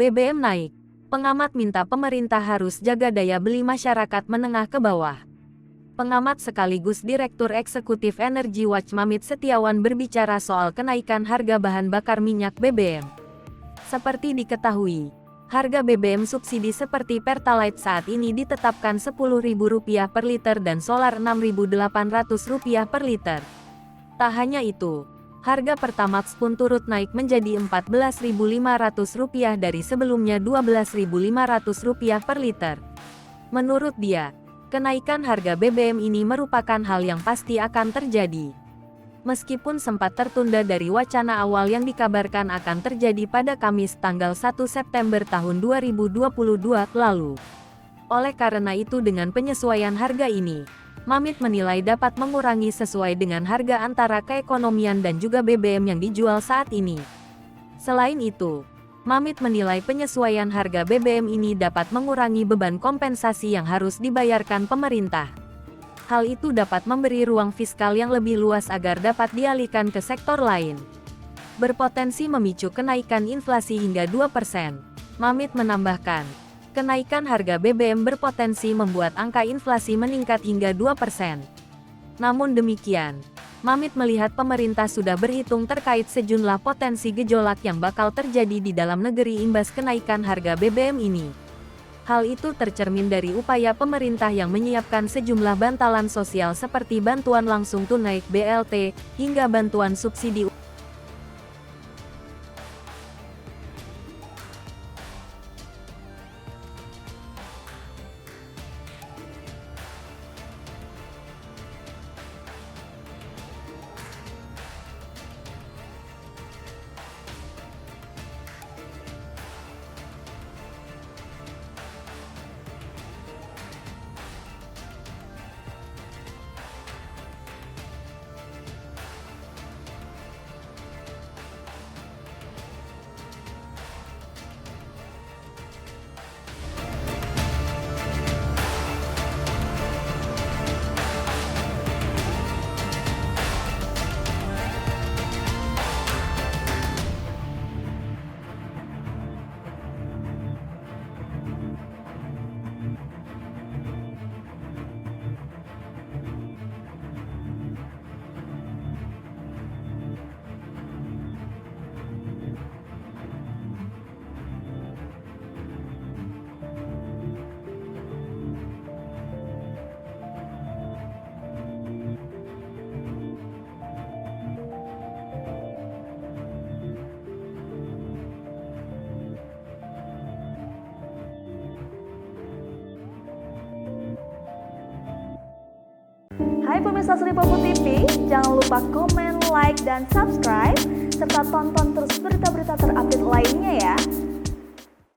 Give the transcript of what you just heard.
BBM naik. Pengamat minta pemerintah harus jaga daya beli masyarakat menengah ke bawah. Pengamat sekaligus Direktur Eksekutif Energy Watch Mamit Setiawan berbicara soal kenaikan harga bahan bakar minyak BBM. Seperti diketahui, harga BBM subsidi seperti Pertalite saat ini ditetapkan Rp10.000 per liter dan solar Rp6.800 per liter. Tak hanya itu, harga Pertamax pun turut naik menjadi Rp14.500 dari sebelumnya Rp12.500 per liter. Menurut dia, kenaikan harga BBM ini merupakan hal yang pasti akan terjadi. Meskipun sempat tertunda dari wacana awal yang dikabarkan akan terjadi pada Kamis tanggal 1 September tahun 2022 lalu. Oleh karena itu dengan penyesuaian harga ini, Mamit menilai dapat mengurangi sesuai dengan harga antara keekonomian dan juga BBM yang dijual saat ini. Selain itu, Mamit menilai penyesuaian harga BBM ini dapat mengurangi beban kompensasi yang harus dibayarkan pemerintah. Hal itu dapat memberi ruang fiskal yang lebih luas agar dapat dialihkan ke sektor lain. Berpotensi memicu kenaikan inflasi hingga 2%. Mamit menambahkan, kenaikan harga BBM berpotensi membuat angka inflasi meningkat hingga 2%. Namun demikian, Mamit melihat pemerintah sudah berhitung terkait sejumlah potensi gejolak yang bakal terjadi di dalam negeri imbas kenaikan harga BBM ini. Hal itu tercermin dari upaya pemerintah yang menyiapkan sejumlah bantalan sosial seperti bantuan langsung tunai (BLT) hingga bantuan subsidi. Hai pemirsa Sri Popo TV, jangan lupa komen, like, dan subscribe, serta tonton terus berita-berita terupdate lainnya ya.